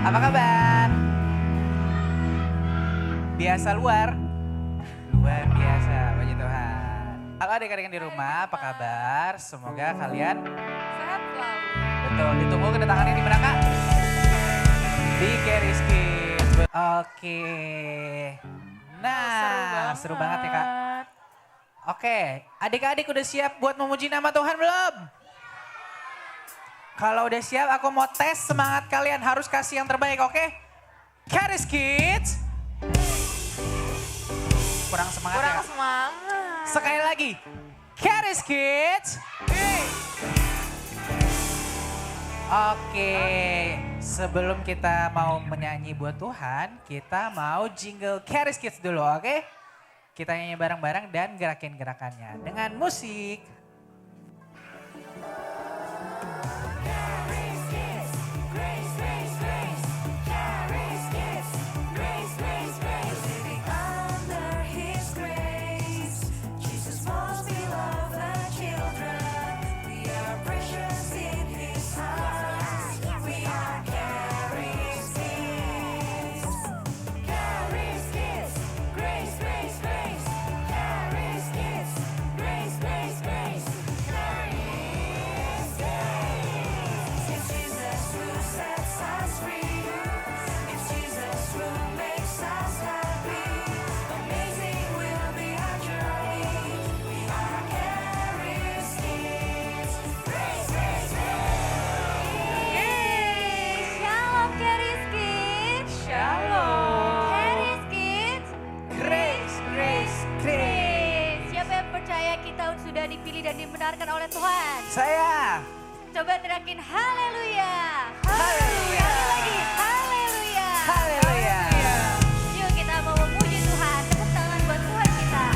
Apa kabar? Biasa luar? Luar biasa, puji Tuhan. Halo adik-adik yang di rumah, apa kabar? Semoga kalian Sehat selalu. betul. Ditunggu kedatangannya di mana Kak? Di Caris Kids. Oke. Nah, seru banget ya Kak. Oke, adik-adik udah siap buat memuji nama Tuhan belum? Kalau udah siap, aku mau tes semangat kalian. Harus kasih yang terbaik, oke? Caris Kids. Kurang semangat ya? Kurang semangat. Sekali lagi. Caris Kids. Oke, sebelum kita mau menyanyi buat Tuhan, kita mau jingle Caris Kids dulu, oke? Kita nyanyi bareng-bareng dan gerakin gerakannya dengan musik. Shalom Caris Kids. Shalom. Caris Kids. Grace, Grace, Grace. Siapa yang percaya kita sudah dipilih dan dibenarkan oleh Tuhan? Saya. Coba teriakin haleluya. Haleluya. Sekali lagi haleluya. Haleluya. Yuk kita mau memuji Tuhan. Tepuk tangan buat Tuhan kita.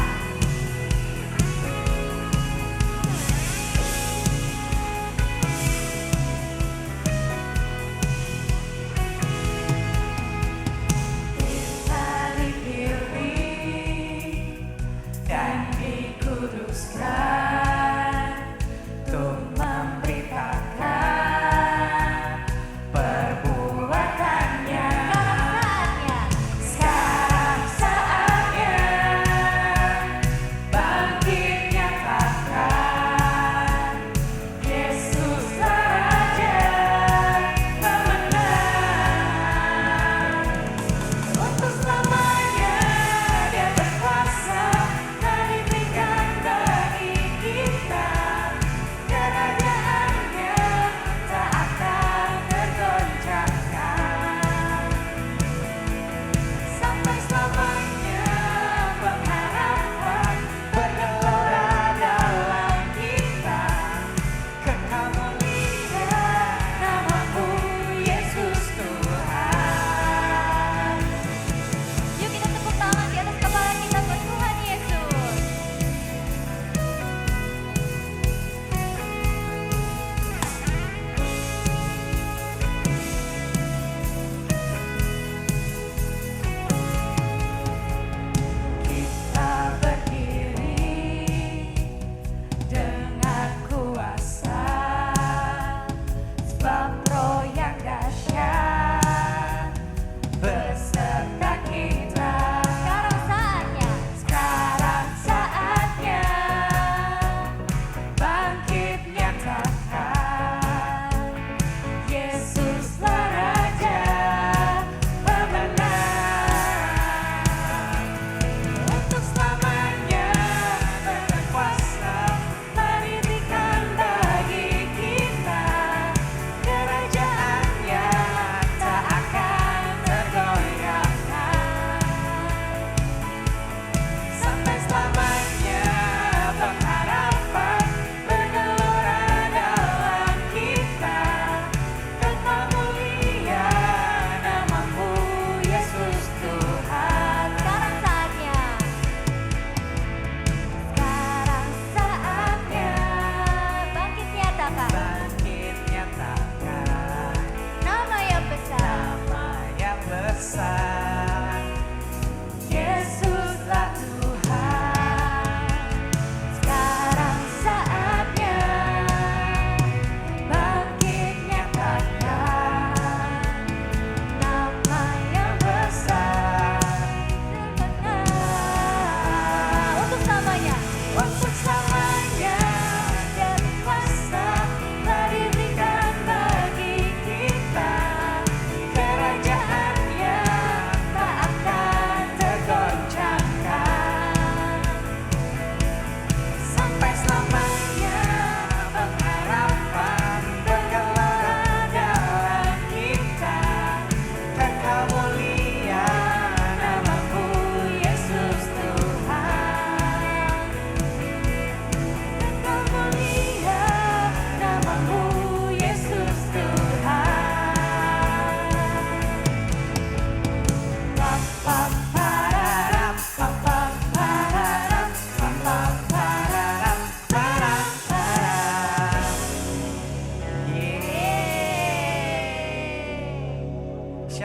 Dan dikuduskan untuk memberitakan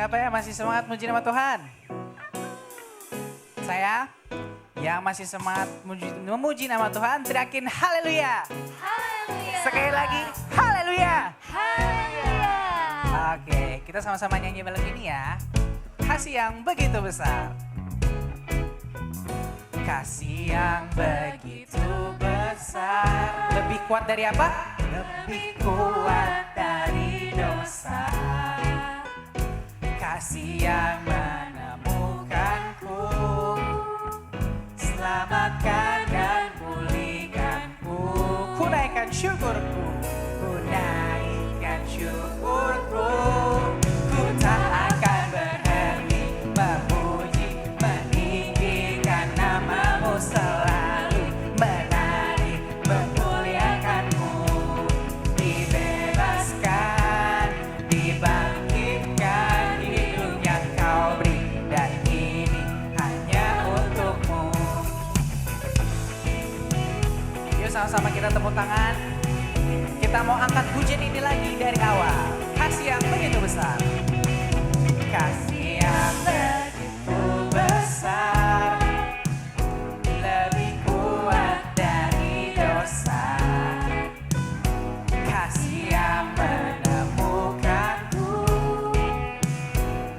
Siapa yang masih semangat muji nama Tuhan? Saya yang masih semangat memuji nama Tuhan, teriakin haleluya. Haleluya. Sekali lagi, haleluya. Haleluya. Oke, kita sama-sama nyanyi lagu ini ya. Kasih yang begitu besar. Kasih yang begitu besar. Lebih kuat dari apa? Lebih kuat dari dosa. Kasih yang menemukanku, selamatkan dan pulihkanku. Ku naikkan syukurku, ku naikkan syukurku. Ku tak akan berhenti memuji, meninggikan namamu, selalu menari, memuliakanmu. Dibebaskan, dibangkitkan, hidup yang kau beri, dan ini hanya untukmu. Yuk sama-sama kita tepuk tangan. Kita mau angkat pujian ini lagi dari awal. Kasih yang begitu besar. Kasih yang begitu besar, lebih kuat dari dosa. Kasih yang menemukanku,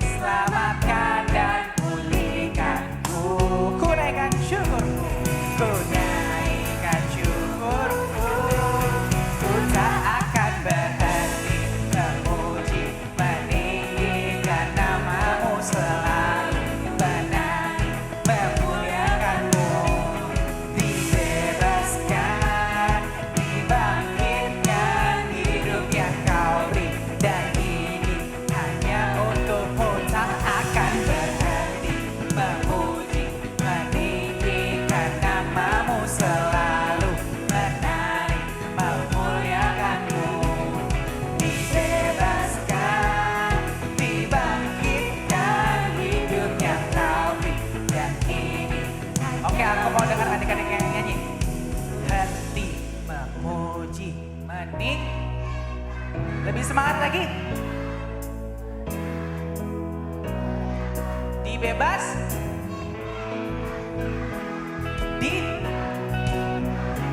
selamatkan dan pulihkanku. Ku naikkan syukurku, ku naikkan syukurku. Ku tak akan berhenti memuji, meninggikan namamu, selalu menari, memuliakanmu. Dibebaskan, dibangkitkan, hidup yang kau beri, dan ini hanya untukmu. Tak akan berhenti memuji, meninggikan namamu, selalu menari, memuliakanmu. Dibebaskan, dibangkitkan, hidup yang kau beri, dan ini. Oke, aku mau dengar adik-adik yang nyanyi. Henti memuji, lebih semangat lagi. Dibebas, di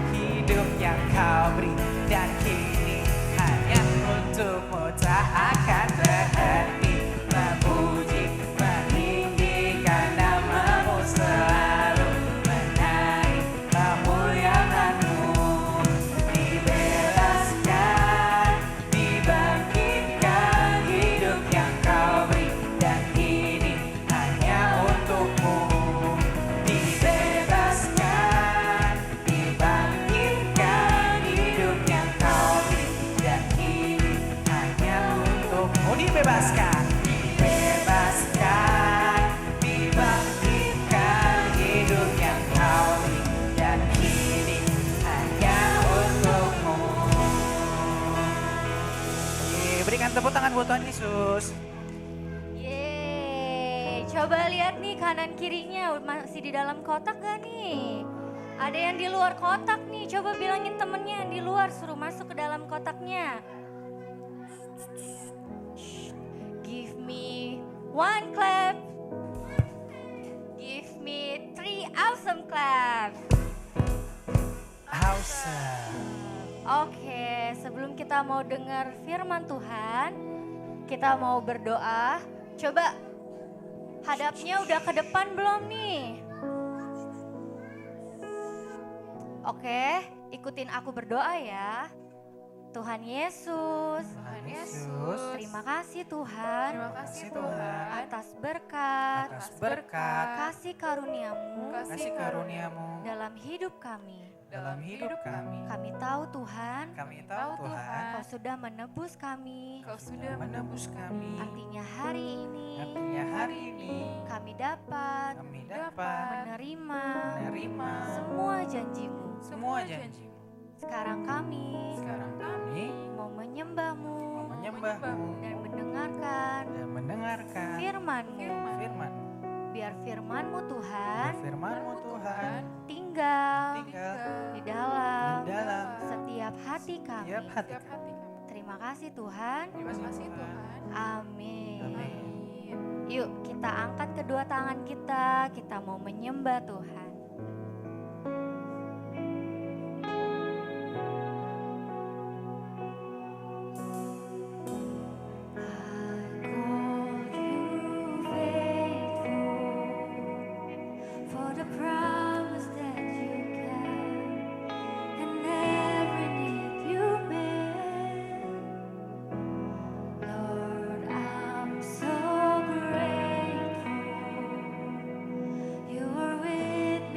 hidup yang kau beri, dan kini hanya untukmu. Tak akan berhenti memuji, meninggikan namamu, selalu menari, memuliakanmu. Dibebaskan, dibangkitkan, hidup yang kau beri, dan kini hanya untukmu. Dibebaskan, dibangkitkan, hidup yang kau beri, dan kini hanya untukmu. Dibebaskan, dibebaskan, dibangkitkan, hidup yang kau beri, dan kini hanya untukmu. Berikan tepuk tangan buat Tuhan Yesus. Yeay, coba lihat nih kanan kirinya masih di dalam kotak gak nih? Ada yang di luar kotak nih, coba bilangin temennya yang di luar suruh masuk ke dalam kotaknya. Give me one clap. Give me 3 awesome clap. Awesome. Oke, sebelum kita mau dengar firman Tuhan, kita mau berdoa. Coba hadapnya udah ke depan belum nih? Oke, ikutin aku berdoa ya. Tuhan Yesus, Tuhan Yesus, terima kasih Tuhan Terima kasih Tuhan atas berkat, atas berkat, kasih karuniamu kasih karuniamu dalam hidup kami. dalam hidup kami. Kami tahu Tuhan, Kami tahu Tuhan, Kau sudah menebus kami. Kau sudah menebus kami. Artinya hari ini Artinya hari ini kami dapat kami dapat menerima menerima semua janjimu. semua janji. Sekarang kami Sekarang kami mau menyembahmu menyembahmu dan mendengarkan dan mendengarkan firman-Mu. firman. Biar firman-Mu Tuhan Firman-Mu Tuhan tinggal tinggal di dalam di dalam setiap hati kami. tiap hati. setiap hati kami. Terima kasih Tuhan. Terima kasih Tuhan. Amin. Amin. Yuk kita angkat kedua tangan kita mau menyembah Tuhan. You are with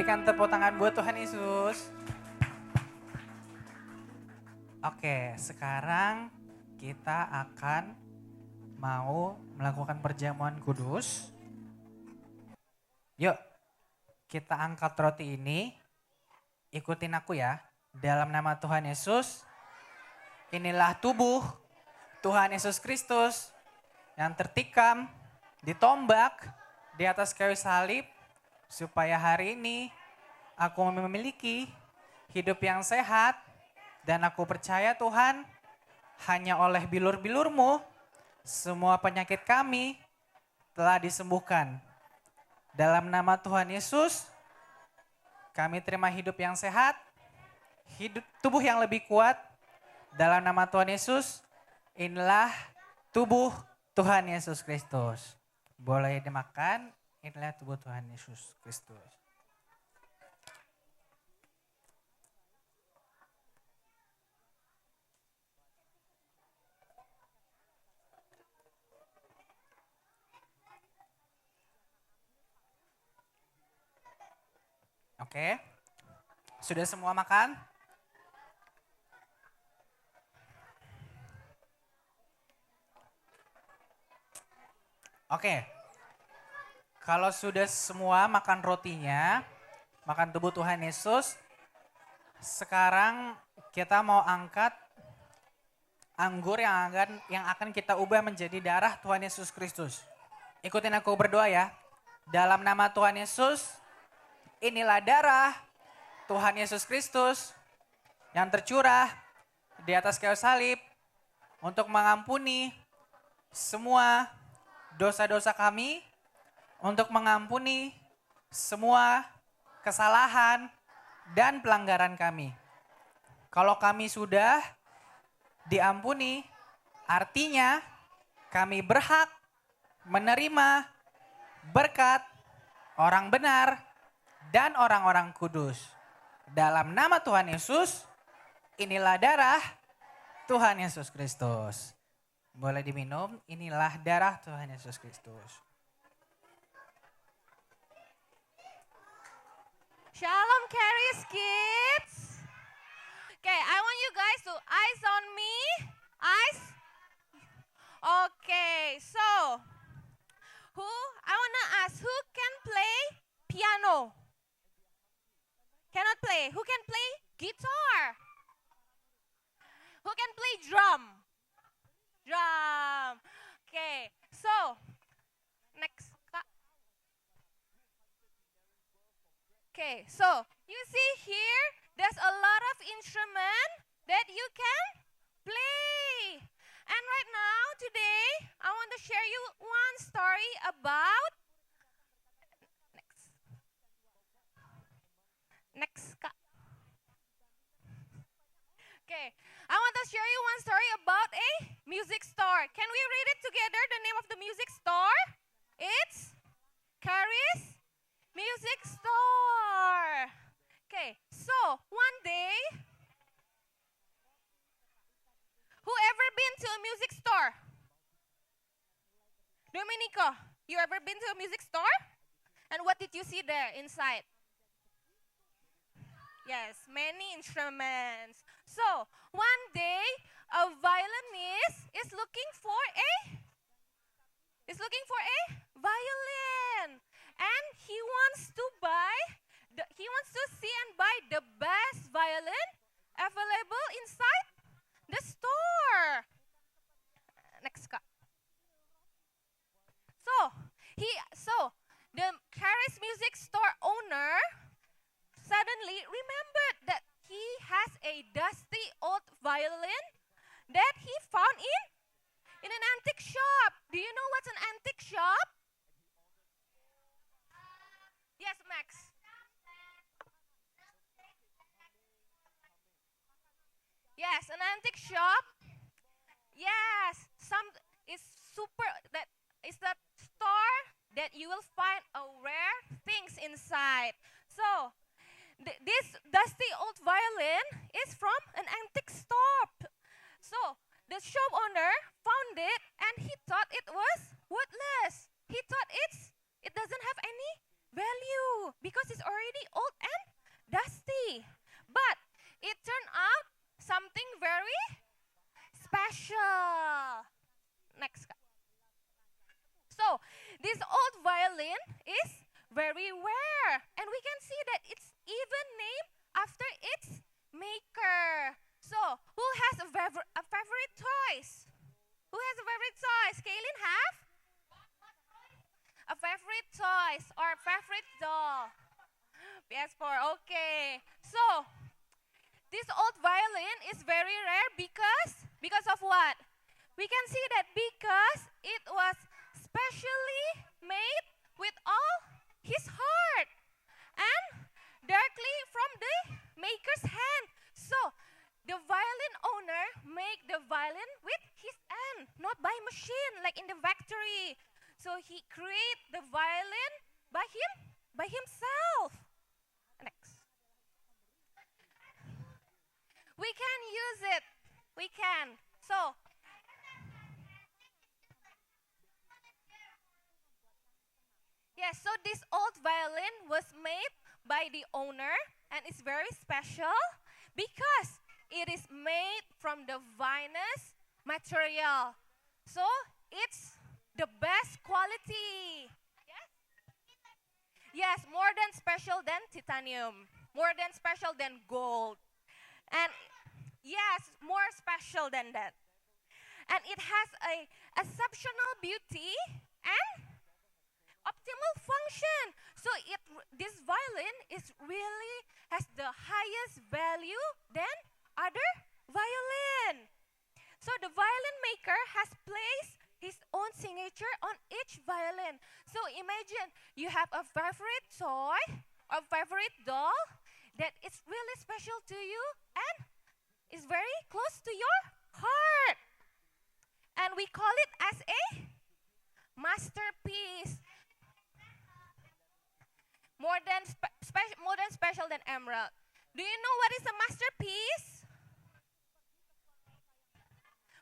Berikan tepuk tangan buat Tuhan Yesus. Oke, sekarang kita akan mau melakukan perjamuan kudus. Yuk, kita angkat roti ini. Ikutin aku ya. Dalam nama Tuhan Yesus, inilah tubuh Tuhan Yesus Kristus yang tertikam, ditombak di atas kayu salib, supaya hari ini aku memiliki hidup yang sehat. Dan aku percaya Tuhan, hanya oleh bilur-bilur-Mu, semua penyakit kami telah disembuhkan. Dalam nama Tuhan Yesus, kami terima hidup yang sehat, hidup tubuh yang lebih kuat. Dalam nama Tuhan Yesus, inilah tubuh Tuhan Yesus Kristus. Boleh dimakan, inilah tubuh Tuhan Yesus Kristus. Oke, sudah semua makan? Oke, kalau sudah semua makan rotinya, makan tubuh Tuhan Yesus, sekarang kita mau angkat anggur yang akan kita ubah menjadi darah Tuhan Yesus Kristus. Ikutin aku berdoa ya. Dalam nama Tuhan Yesus, inilah darah Tuhan Yesus Kristus yang tercurah di atas kayu salib untuk mengampuni semua dosa-dosa kami, untuk mengampuni semua kesalahan dan pelanggaran kami. Kalau kami sudah diampuni, artinya kami berhak menerima berkat orang benar dan orang-orang kudus. Dalam nama Tuhan Yesus, inilah darah Tuhan Yesus Kristus. Boleh diminum, inilah darah Tuhan Yesus Kristus. Shalom Charis kids. Okay, I want you guys to eyes on me. Eyes. Okay, so I want to ask who can play piano? Cannot play. Who can play guitar? Who can play drum? Drum. Okay, so next. Okay, so you see here, there's a lot of instrument that you can play. And right now, today, I want to share you one story about, next. Okay, I want to share you one story about a music store. Can we read it together, the name of the music store? It's Charis Music Store. Okay, so one day, who ever been to a music store? Domenico, you ever been to a music store? And what did you see there inside? Yes, many instruments. So one day, a violinist is looking for a violin. And he wants to see and buy the best violin available inside the store. Next. So the Charis Music Store owner suddenly remembered that he has a dusty old violin that he found in an antique shop. Do you know what's an antique shop? Yes, Max. Yes, an antique shop. Yes, that is the store that you will find a rare things inside. So, this dusty old violin is from an antique store. So, the shop owner found it and he thought it was worthless. He thought it doesn't have any value because it's already old very rare. And we can see that it's even named after its maker. So, who has a favorite toys? Who has a favorite toys? Kaylin have? A favorite toys or favorite doll? PS4, okay. So, this old violin is very rare because of what? We can see that because it was specially made with all his heart and directly from the maker's hand. So, the violin owner make the violin with his hand, not by machine like in the factory. So he create the violin by himself. Next. We can use it. We can. So, yes, so this old violin was made by the owner and it's very special because it is made from the finest material. So, it's the best quality. Yes? Yes, more than special than titanium, more than special than gold. And yes, more special than that. And it has a exceptional beauty and optimal function. So this violin is really has the highest value than other violin. So the violin maker has placed his own signature on each violin. So imagine you have a favorite toy or favorite doll that is really special to you and is very close to your heart. And we call it as a masterpiece. More than special than emerald. Do you know what is a masterpiece?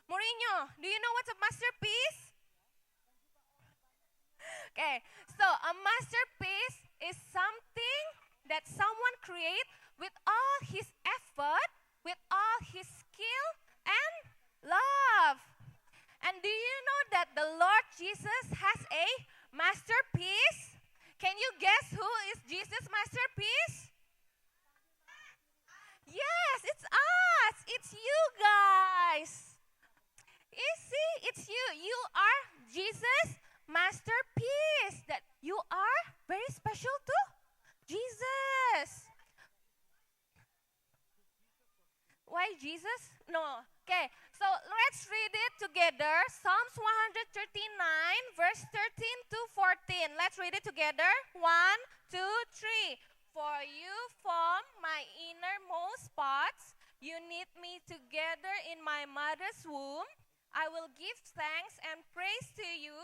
Mourinho, do you know what's a masterpiece? Okay, so a masterpiece is something that someone create with all his effort, with all his skill and love. And do you know that the Lord Jesus has a masterpiece? Can you guess who is Jesus' masterpiece? Yes, it's us. It's you guys. You see, it's you. You are Jesus' masterpiece. That you are very special to Jesus. Why Jesus? No. Okay, so let's read it together. Psalms 139, verse 13 to 14. Let's read it together. 1, 2, 3. For you form my innermost parts. You knit me together in my mother's womb. I will give thanks and praise to you,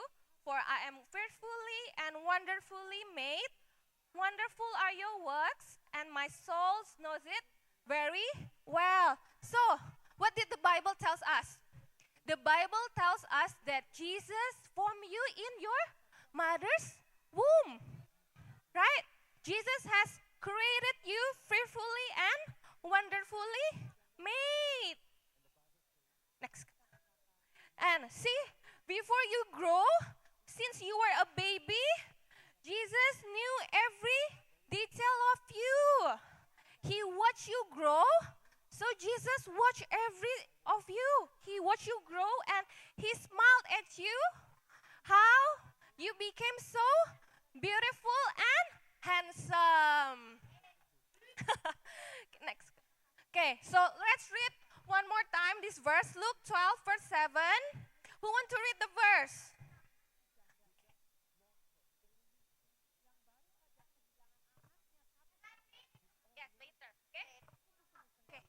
for I am fearfully and wonderfully made. Wonderful are your works, and my soul knows it very well. So, what did the Bible tells us? The Bible tells us that Jesus formed you in your mother's womb. Right? Jesus has created you fearfully and wonderfully made. Next. And see, before you grow, since you were a baby, Jesus knew every detail of you. He watched you grow. So Jesus watched every of you. He watched you grow and he smiled at you. How you became so beautiful and handsome. Next. Okay, so let's read one more time this verse. Luke 12, verse 7. Who want to read the verse? Yes, later. Okay.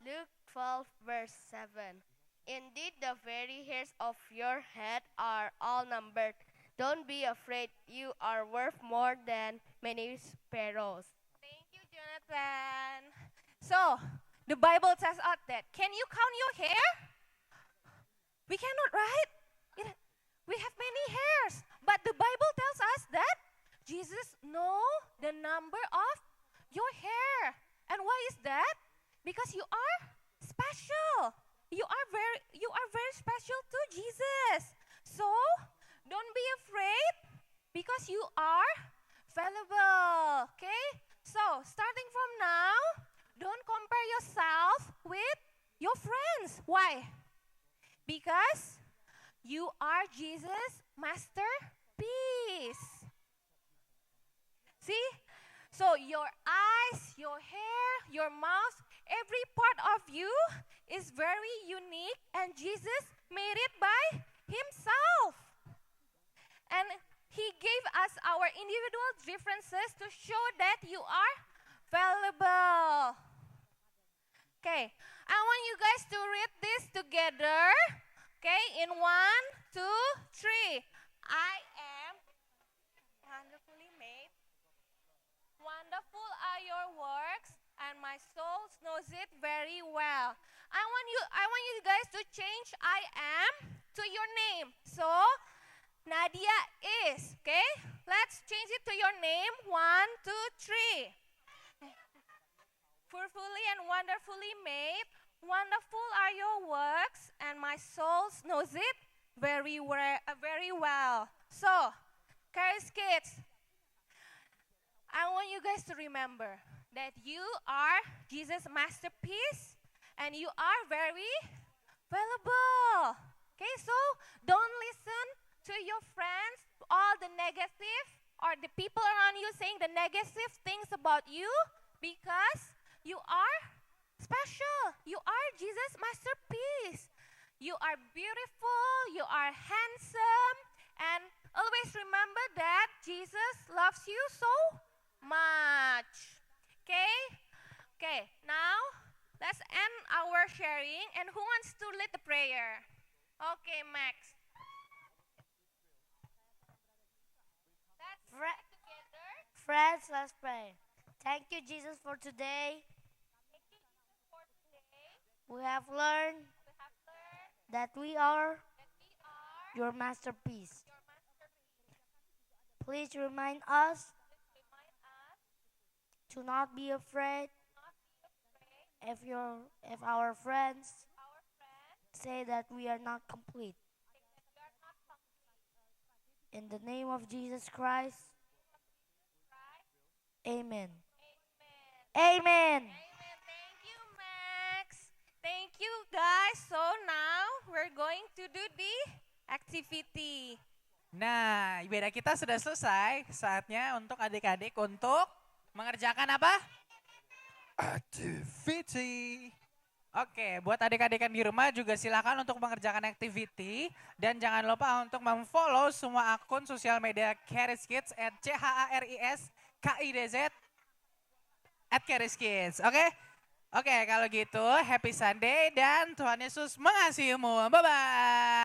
Luke 12, verse 7. Indeed, the very hairs of your head are all numbered. Don't be afraid, you are worth more than many sparrows. Thank you, Jonathan. So, the Bible tells us that. Can you count your hair? We cannot, right? We have many hairs. But the Bible tells us that Jesus knows the number of your hair. And why is that? Because you are special. You are very special to Jesus. So, don't be afraid because you are valuable. Okay? So, starting from now, don't compare yourself with your friends. Why? Because you are Jesus' masterpiece. See? So your eyes, your hair, your mouth, every part of you is very unique, and Jesus made it by himself. And he gave us our individual differences to show that you are valuable. Okay, I want you guys to read this together. Okay, in 1, 2, 3. I am wonderfully made. Wonderful are your works, and my soul knows it very well. I want you guys to change I am to your name. So, Nadia is, okay? Let's change it to your name. 1, 2, 3. Fearfully and wonderfully made. Wonderful are your works, and my soul knows it very well. So, Charis Kids, I want you guys to remember that you are Jesus' masterpiece and you are very valuable. Okay, so don't listen to your friends, all the negative or the people around you saying the negative things about you, because you are special. You are Jesus' masterpiece. You are beautiful, you are handsome, and always remember that Jesus loves you so much. Okay? Okay, now let's end our sharing. And who wants to lead the prayer? Okay, Max. Let's pray together. Friends, let's pray. Thank you, Jesus, for today. Thank you, Jesus, for today. We have learned We have learned that we are that we are your masterpiece. your masterpiece. Please remind us Please remind us to not be afraid not be afraid if our friends our friends say that we are not complete. think that we are not complete. In the name of Jesus Christ, Right? amen. Amen. Amen. Amen. Thank you, Max. Thank you, guys. So now we're going to do the activity. Nah, ibadah kita sudah selesai. Saatnya untuk adik-adik untuk mengerjakan apa? Activity. Oke, buat adik-adik yang di rumah juga silakan untuk mengerjakan activity. Dan jangan lupa untuk memfollow semua akun sosial media Charis Kids @CHARISKIDZ @CharisKids. Oke? Oke, kalau gitu happy Sunday dan Tuhan Yesus mengasihimu. Bye-bye.